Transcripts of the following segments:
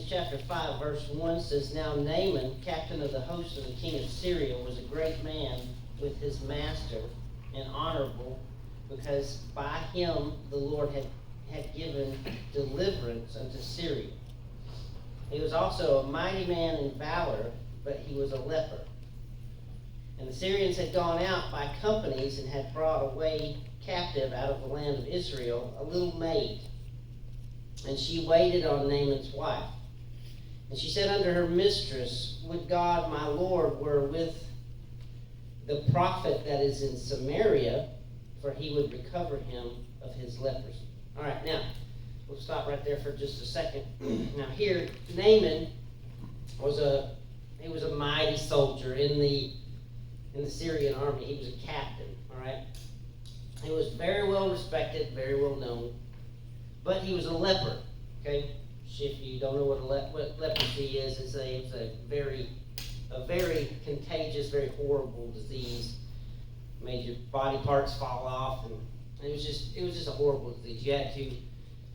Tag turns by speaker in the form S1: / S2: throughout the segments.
S1: chapter 5, verse 1 says, Now Naaman, captain of the host of the king of Syria, was a great man with his master and honorable, because by him the Lord had given deliverance unto Syria. He was also a mighty man in valor, but he was a leper. And the Syrians had gone out by companies and had brought away captive out of the land of Israel a little maid. And she waited on Naaman's wife. And she said unto her mistress, Would God my Lord were with the prophet that is in Samaria, for he would recover him of his leprosy. All right, now, we'll stop right there for just a second. Now here, Naaman was a mighty soldier in the Syrian army. He was a captain, all right? He was very well respected, very well known, but he was a leper, okay? If you don't know what leprosy is, it's a very contagious, very horrible disease. Made your body parts fall off, and it was just a horrible disease. You had to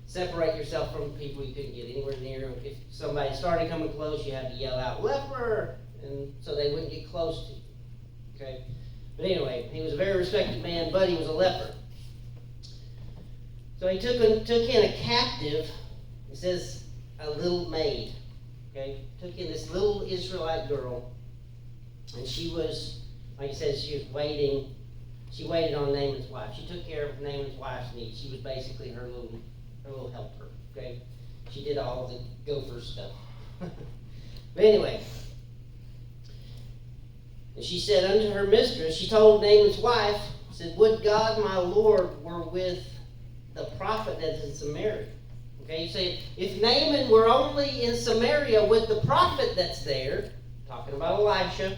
S1: separate yourself from people. You couldn't get anywhere near. If somebody started coming close, you had to yell out, "Leper!" and so they wouldn't get close to you. Okay? But anyway, he was a very respected man, but he was a leper. So he took in a captive, it says a little maid. Okay? Took in this little Israelite girl, and she was, like it says, she waited on Naaman's wife. She took care of Naaman's wife's needs. She was basically her little helper. Okay? She did all the gopher stuff. But anyway, and she said unto her mistress, she told Naaman's wife, said, Would God my Lord were with the prophet that's in Samaria. Okay, you say, if Naaman were only in Samaria with the prophet that's there, talking about Elisha,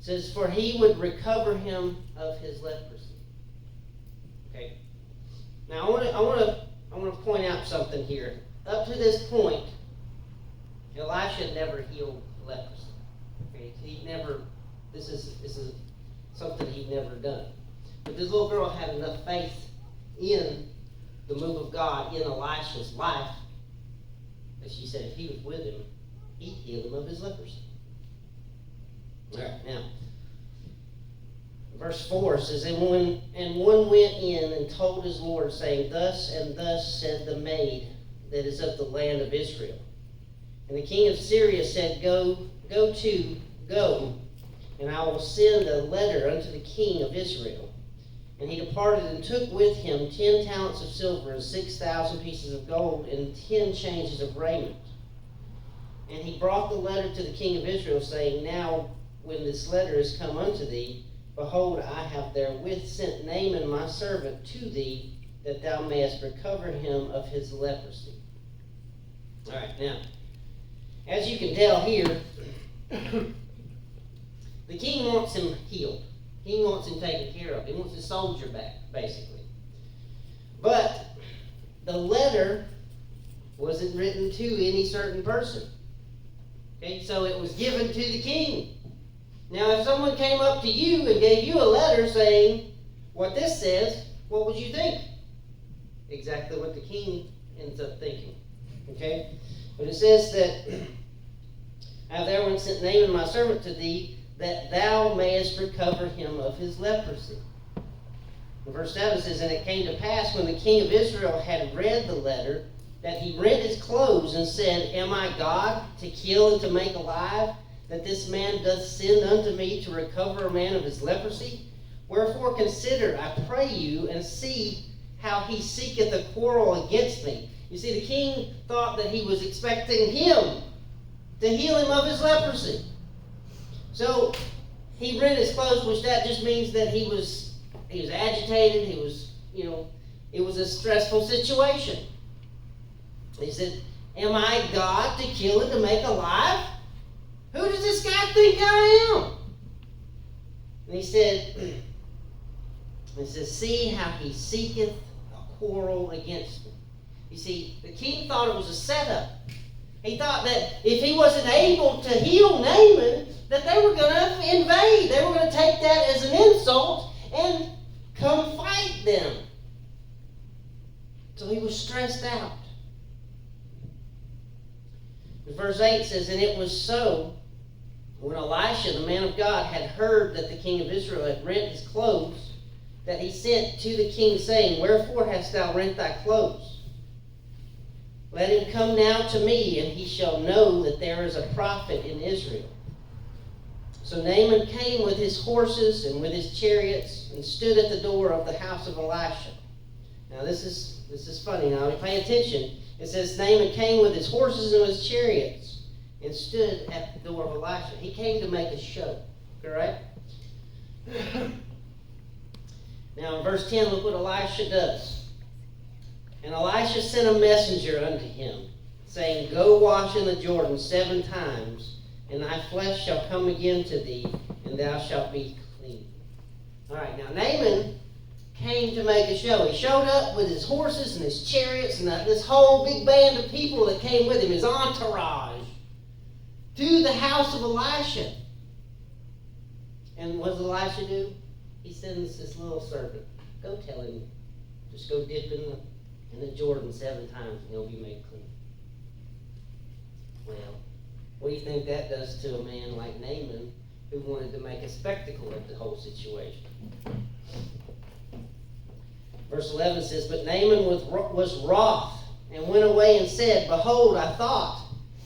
S1: says, for he would recover him of his leprosy. Okay. Now I want to point out something here. Up to this point, Elisha never healed leprosy. Okay, this is something he'd never done. But this little girl had enough faith in the move of God in Elisha's life that she said if he was with him, he'd heal him of his leprosy. All right, now, verse 4 says, And one went in and told his Lord, saying, Thus and thus said the maid that is of the land of Israel. And the king of Syria said, Go, and I will send a letter unto the king of Israel. And he departed and took with him 10 talents of silver and 6,000 pieces of gold and 10 changes of raiment. And he brought the letter to the king of Israel, saying, Now when this letter is come unto thee, behold, I have therewith sent Naaman my servant to thee, that thou mayest recover him of his leprosy. All right, now, as you can tell here, the king wants him healed. He wants him taken care of. He wants his soldier back, basically. But the letter wasn't written to any certain person. Okay, so it was given to the king. Now, if someone came up to you and gave you a letter saying what this says, what would you think? Exactly what the king ends up thinking. Okay? But it says that, I have therefore sent Naaman my servant to thee, that thou mayest recover him of his leprosy. And verse 7 says, And it came to pass, when the king of Israel had read the letter, that he rent his clothes and said, Am I God to kill and to make alive, that this man doth send unto me to recover a man of his leprosy? Wherefore consider, I pray you, and see how he seeketh a quarrel against me. You see, the king thought that he was expecting him to heal him of his leprosy. So he rent his clothes, which that just means that he was agitated. He was, it was a stressful situation. He said, Am I God to kill and to make alive? Who does this guy think I am? And he said, See how he seeketh a quarrel against me. You see, the king thought it was a setup. He thought that if he wasn't able to heal Naaman, that they were going to invade. They were going to take that as an insult and come fight them. So he was stressed out. Verse 8 says, and it was so, when Elisha, the man of God, had heard that the king of Israel had rent his clothes, that he sent to the king, saying, wherefore hast thou rent thy clothes? Let him come now to me, and he shall know that there is a prophet in Israel. So Naaman came with his horses and with his chariots, and stood at the door of the house of Elisha. Now this is funny. Now pay attention. It says Naaman came with his horses and with his chariots, and stood at the door of Elisha. He came to make a show. Correct? Now in verse 10, look what Elisha does. And Elisha sent a messenger unto him, saying, go wash in the Jordan 7 times, and thy flesh shall come again to thee, and thou shalt be clean. All right, now Naaman came to make a show. He showed up with his horses and his chariots and this whole big band of people that came with him, his entourage, to the house of Elisha. And what does Elisha do? He sends this little servant. Go tell him, just go dip in the Jordan 7 times and he'll be made clean. Well, what do you think that does to a man like Naaman, who wanted to make a spectacle of the whole situation? Verse 11 says, but Naaman was wroth, and went away and said, behold, I thought,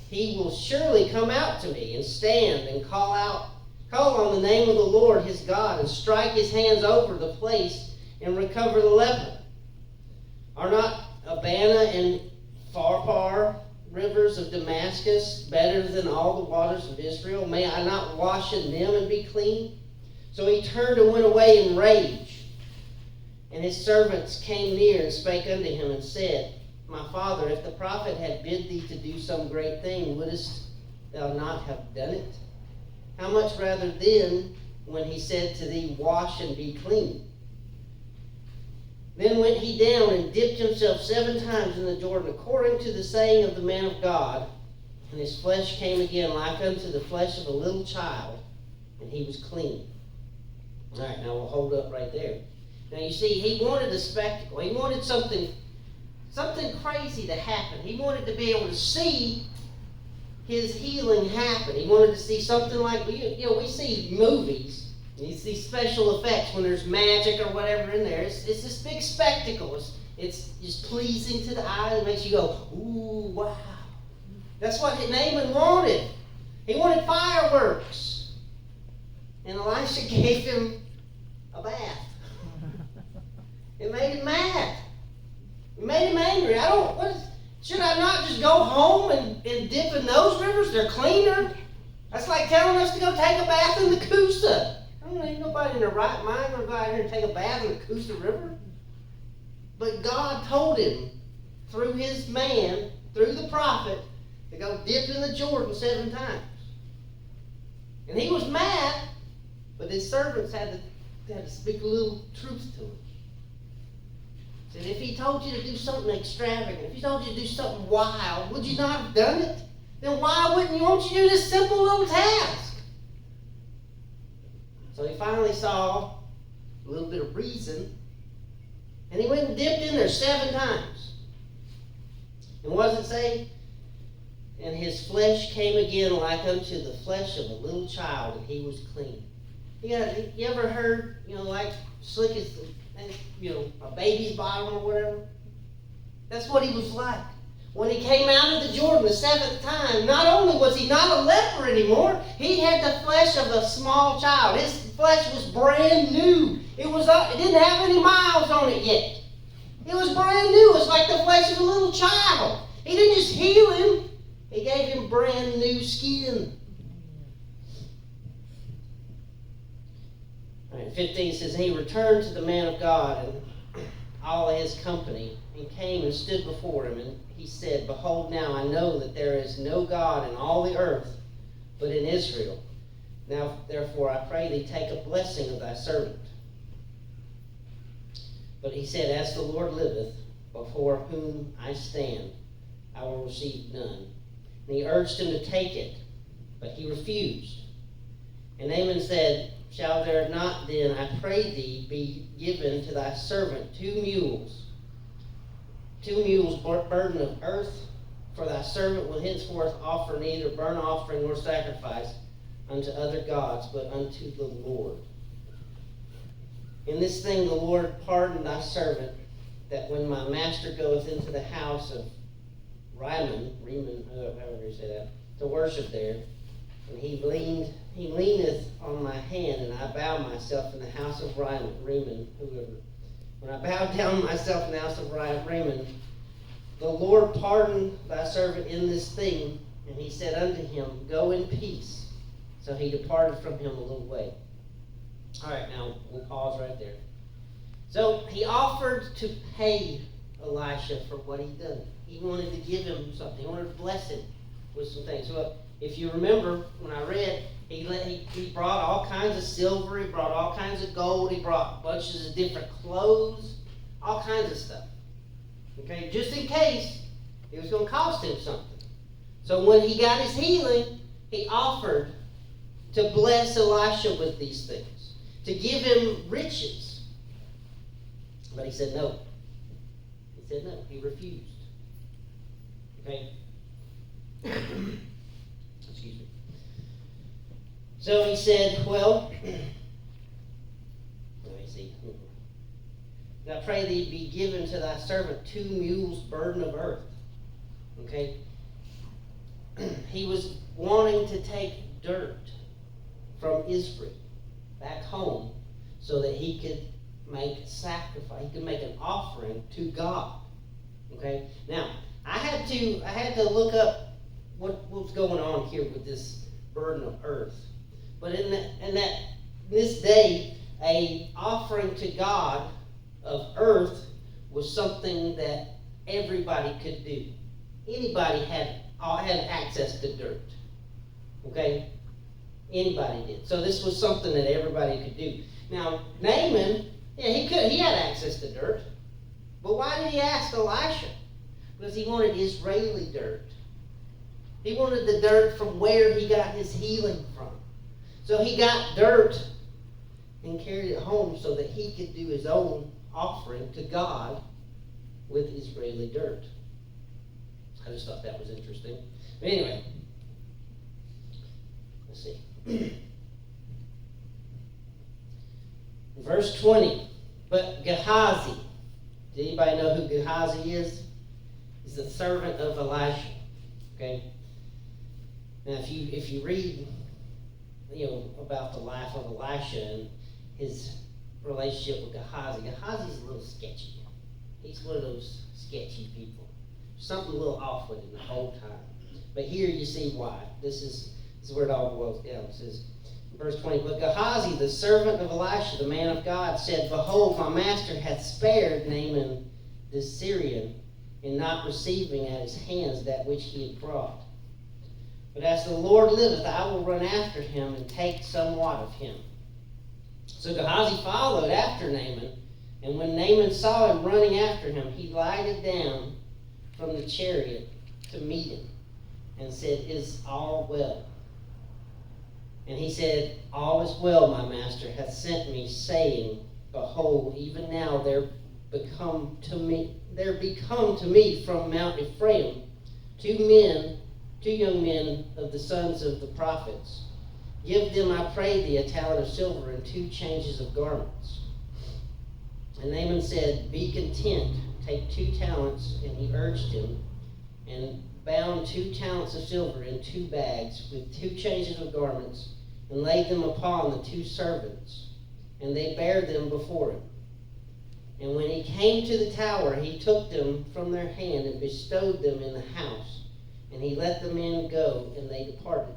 S1: he will surely come out to me, and stand and call on the name of the Lord his God, and strike his hands over the place, and recover the leper. Are not Abana and Pharpar, rivers of Damascus, better than all the waters of Israel? May I not wash in them and be clean? So he turned and went away in rage. And his servants came near and spake unto him and said, my father, if the prophet had bid thee to do some great thing, wouldest thou not have done it? How much rather then, when he said to thee, wash and be clean? Then went he down and dipped himself 7 times in the Jordan, according to the saying of the man of God, and his flesh came again like unto the flesh of a little child, and he was clean. All right, now we'll hold up right there. Now you see, he wanted a spectacle. He wanted something crazy to happen. He wanted to be able to see his healing happen. He wanted to see something like, we see movies. You see special effects when there's magic or whatever in there. It's this big spectacle. It's just pleasing to the eye. It makes you go, ooh, wow. That's what Naaman wanted. He wanted fireworks. And Elisha gave him a bath. It made him mad. It made him angry. Should I not just go home and dip in those rivers? They're cleaner. That's like telling us to go take a bath in the Coosa. Ain't nobody in their right mind going to go out here and take a bath in the Coosa River. But God told him, through his man, through the prophet, to go dip in the Jordan 7 times. And he was mad, but his servants had to speak a little truth to him. Said, if he told you to do something extravagant, if he told you to do something wild, would you not have done it? Then why wouldn't you want you to do this simple little task? So he finally saw a little bit of reason, and he went and dipped in there 7 times. And what does it say? And his flesh came again like unto the flesh of a little child, and he was clean. You ever heard, like slick as a baby's bottom or whatever? That's what he was like. When he came out of the Jordan the 7th time, not only was he not a leper anymore, he had the flesh of a small child. His flesh was brand new. It didn't have any miles on it yet. It was brand new. It was like the flesh of a little child. He didn't just heal him. He gave him brand new skin. All right, 15 says, he returned to the man of God and all his company, and came and stood before him, and he said, behold, now I know that there is no God in all the earth but in Israel. Now therefore I pray thee, take a blessing of thy servant. But he said, as the Lord liveth, before whom I stand, I will receive none. And he urged him to take it, but he refused. And Naaman said, shall there not then, I pray thee, be given to thy servant 2 mules burden of earth For thy servant will henceforth offer neither burnt offering nor sacrifice unto other gods, but unto the Lord. In this thing the Lord pardon thy servant, that when my master goeth into the house of Rimmon, however you say that, to worship there, and he leaneth on my hand, and I bow myself in the house of Rimmon, whoever. When I bow down myself in the house of Rimmon, the Lord pardoned thy servant in this thing, and he said unto him, Go in peace. So he departed from him a little way. All right, now we'll pause right there. So he offered to pay Elisha for what he'd done. He wanted to give him something. He wanted to bless him with some things. So if you remember, when I read, he brought all kinds of silver, he brought all kinds of gold, he brought bunches of different clothes, all kinds of stuff. Okay, just in case it was going to cost him something. So when he got his healing, he offered to bless Elisha with these things, to give him riches. But he said no. He said no. He refused. Okay? Excuse me. So he said, well, let me see. I pray thee be given to thy servant 2 mules burden of earth. Okay? He was wanting to take dirt from Israel back home so that he could make a sacrifice. He could make an offering to God. Okay? Now, I had to look up what was going on here with this burden of earth. But in this day, a offering to God of earth was something that everybody could do. Anybody had access to dirt. Okay? Anybody did. So this was something that everybody could do. Now, Naaman, he had access to dirt. But why did he ask Elisha? Because he wanted Israeli dirt. He wanted the dirt from where he got his healing from. So he got dirt and carried it home so that he could do his own offering to God with Israeli dirt. I just thought that was interesting. But anyway, let's see. Verse 20. But Gehazi. Does anybody know who Gehazi is? He's the servant of Elisha. Okay? Now if you read about the life of Elisha and his relationship with Gehazi's a little sketchy. He's one of those sketchy people. Something a little off with him the whole time. But here you see why. This is where it all boils down. It says, verse 20, But Gehazi, the servant of Elisha, the man of God, said, Behold, my master hath spared Naaman the Syrian, in not receiving at his hands that which he had brought. But as the Lord liveth, I will run after him and take somewhat of him. So Gehazi followed after Naaman, and when Naaman saw him running after him, he lighted down from the chariot to meet him, and said, Is all well? And he said, All is well, my master hath sent me, saying, Behold, even now there become to me from Mount Ephraim 2 young men of the sons of the prophets. Give them, I pray thee, a talent of silver and 2 changes of garments. And Naaman said, Be content, take 2 talents. And he urged him, and bound 2 talents of silver in 2 bags with 2 changes of garments, and laid them upon the 2 servants. And they bare them before him. And when he came to the tower, he took them from their hand and bestowed them in the house. And he let the men go, and they departed.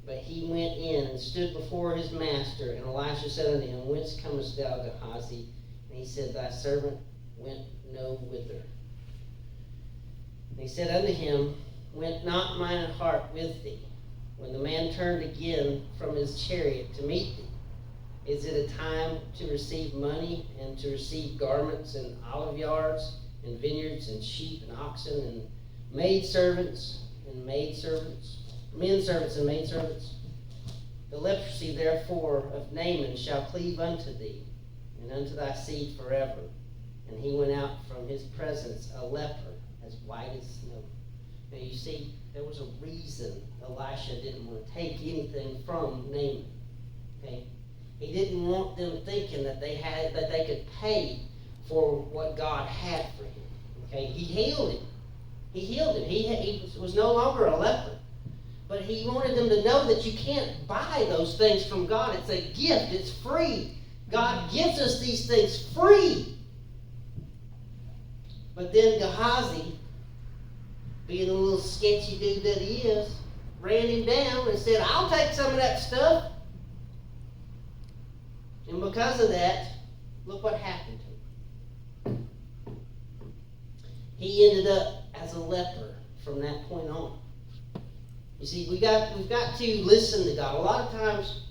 S1: But he went in and stood before his master. And Elisha said unto him, Whence comest thou, Gehazi? And he said, Thy servant went no whither. And he said unto him, Went not mine heart with thee, when the man turned again from his chariot to meet thee? Is it a time to receive money, and to receive garments, and olive yards, and vineyards, and sheep, and oxen, and maidservants, and maidservants, men servants and maidservants? The leprosy therefore of Naaman shall cleave unto thee, and unto thy seed forever. And he went out from his presence a leper, as white as snow. Now you see, there was a reason Elisha didn't want to take anything from Naaman. Okay? He didn't want them thinking that they could pay for what God had for him. Okay? He healed him. He was no longer a leper. But he wanted them to know that you can't buy those things from God. It's a gift. It's free. God gives us these things free. But then Gehazi, being a little sketchy dude that he is, ran him down and said, I'll take some of that stuff. And because of that, look what happened to him. He ended up as a leper from that point on. You see, we've got to listen to God. A lot of times,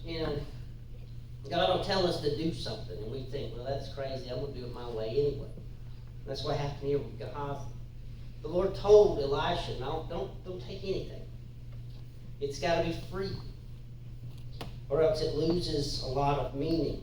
S1: God will tell us to do something, and we think, well, that's crazy. I'm going to do it my way anyway. And that's what happened here with Gehazi. The Lord told Elisha, no, don't take anything. It's got to be free, or else it loses a lot of meaning.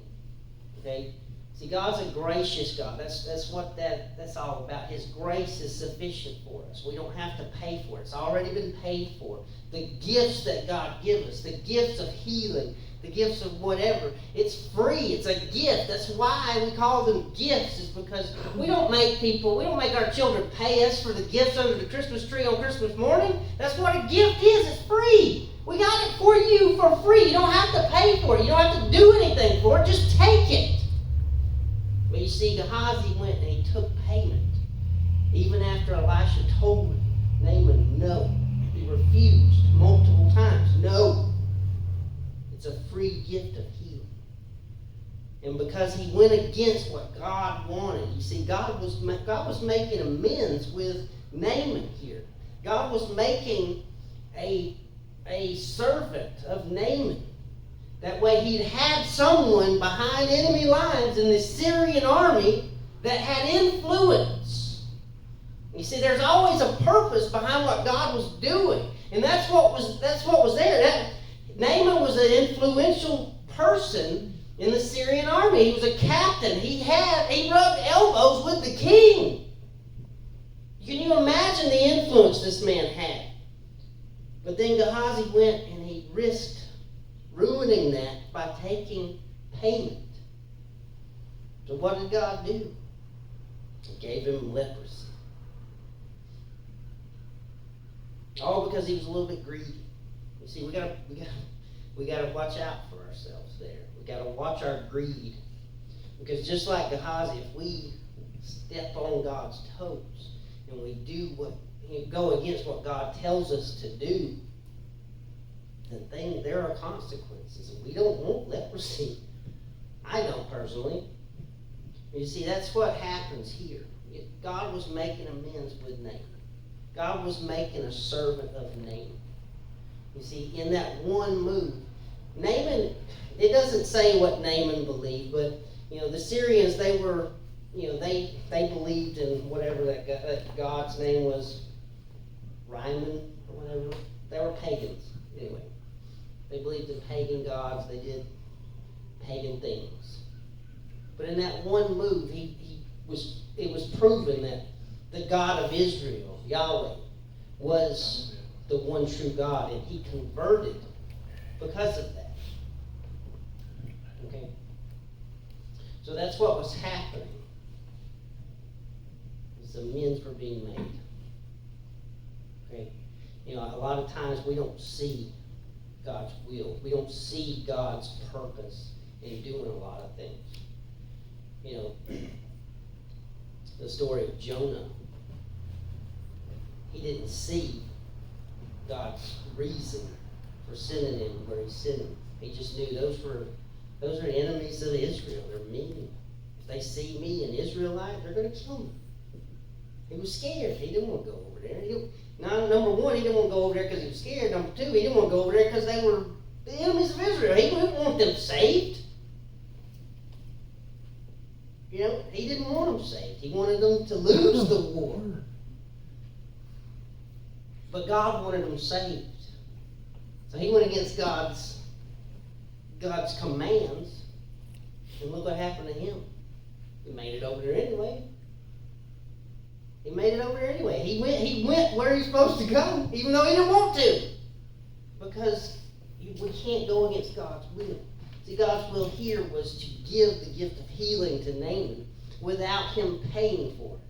S1: Okay? See, God's a gracious God. That's what that's all about. His grace is sufficient for us. We don't have to pay for it. It's already been paid for. The gifts that God gives us, the gifts of healing, the gifts of whatever, it's free. It's a gift. That's why we call them gifts, is because we don't make our children pay us for the gifts under the Christmas tree on Christmas morning. That's what a gift is. It's free. We got it for you for free. You don't have to pay for it. You don't have to do anything for it. Just take it. But you see, Gehazi went and he took payment. Even after Elisha told Naaman no. He refused multiple times. No. It's a free gift of healing. And because he went against what God wanted, you see, God was making amends with Naaman here. God was making a servant of Naaman. That way he'd had someone behind enemy lines in the Syrian army that had influence. You see, there's always a purpose behind what God was doing. And that's what was there. Naaman was an influential person in the Syrian army. He was a captain. He rubbed elbows with the king. Can you imagine the influence this man had? But then Gehazi went and he risked ruining that by taking payment. So what did God do? He gave him leprosy. All because he was a little bit greedy. You see, we gotta watch out for ourselves there. We gotta watch our greed. Because just like Gehazi, if we step on God's toes and we go against what God tells us to do, then there are consequences. And we don't want leprosy. I don't personally. You see, that's what happens here. God was making amends with Naaman. God was making a servant of Naaman. You see, in that one move, Naaman, it doesn't say what Naaman believed, but the Syrians, they were, they believed in whatever that God's name was, Ryman or whatever. They were pagans, anyway. They believed in pagan gods. They did pagan things. But in that one move, it was proven that the God of Israel, Yahweh, was the one true God, and he converted because of that. Okay? So that's what was happening. Amends were being made. Okay? A lot of times we don't see God's will. We don't see God's purpose in doing a lot of things. The story of Jonah. He didn't see God's reason for sending him where he sent him. He just knew those are enemies of Israel. They're mean. If they see me, an Israelite, they're going to kill me. He was scared. He didn't want to go over there. Number one, he didn't want to go over there because he was scared. Number two, he didn't want to go over there because they were the enemies of Israel. He didn't want them saved. He didn't want them saved. He wanted them to lose the war. But God wanted them saved. So he went against God's commands. And look what happened to him. He made it over there anyway. He made it over there anyway. He went where he's supposed to go, even though he didn't want to. Because we can't go against God's will. See, God's will here was to give the gift of healing to Naaman without him paying for it.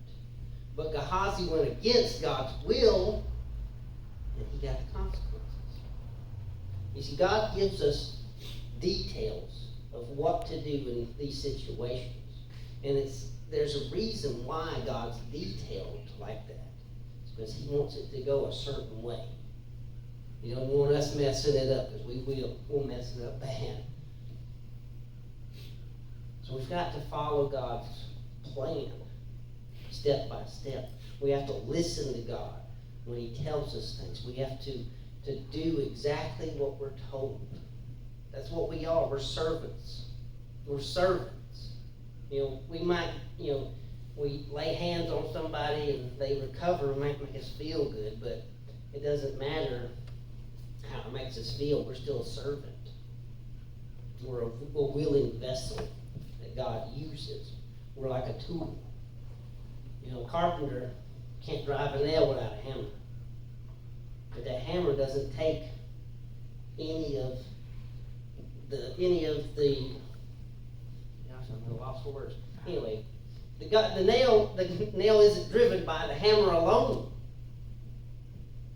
S1: But Gehazi went against God's will, and he got the consequences. You see, God gives us details of what to do in these situations. And there's a reason why God's detailed like that. It's because he wants it to go a certain way. He don't want us messing it up, because we'll mess it up bad. So we've got to follow God's plan step by step. We have to listen to God when he tells us things. We have to do exactly what we're told. That's what we are. We're servants. We're servants. We might, we lay hands on somebody and they recover and make us feel good, but it doesn't matter how it makes us feel. We're still a servant. We're a willing vessel that God uses. We're like a tool. A carpenter can't drive a nail without a hammer. But that hammer doesn't take any of the gosh, I'm lost for words. Anyway, the nail isn't driven by the hammer alone.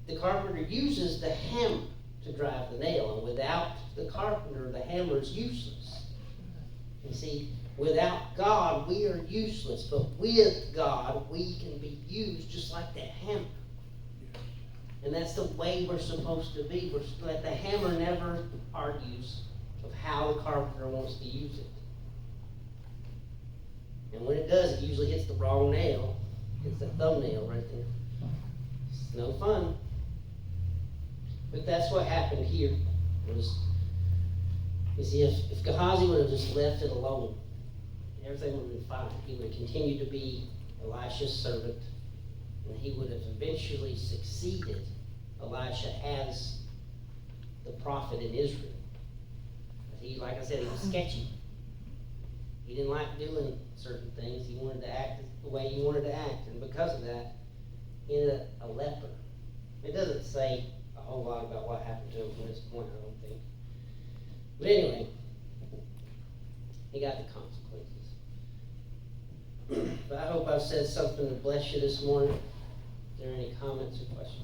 S1: The carpenter uses the hammer to drive the nail, and without the carpenter, the hammer is useless. You see, without God, we are useless, but with God, we can be used just like that hammer. And that's the way we're supposed to be. Let the hammer never argues of how the carpenter wants to use it. And when it does, it usually hits the wrong nail. It's the thumbnail right there. It's no fun. But that's what happened here. You see, if Gehazi would have just left it alone, everything would have been fine. He would have continued to be Elisha's servant, and he would have eventually succeeded Elisha as the prophet in Israel. But he, like I said, he was sketchy. He didn't like doing certain things. He wanted to act the way he wanted to act, and because of that, he ended up a leper. It doesn't say a whole lot about what happened to him from this point, I don't think. But anyway, he got the consequences. But I hope I've said something to bless you this morning. Is there any comments or questions?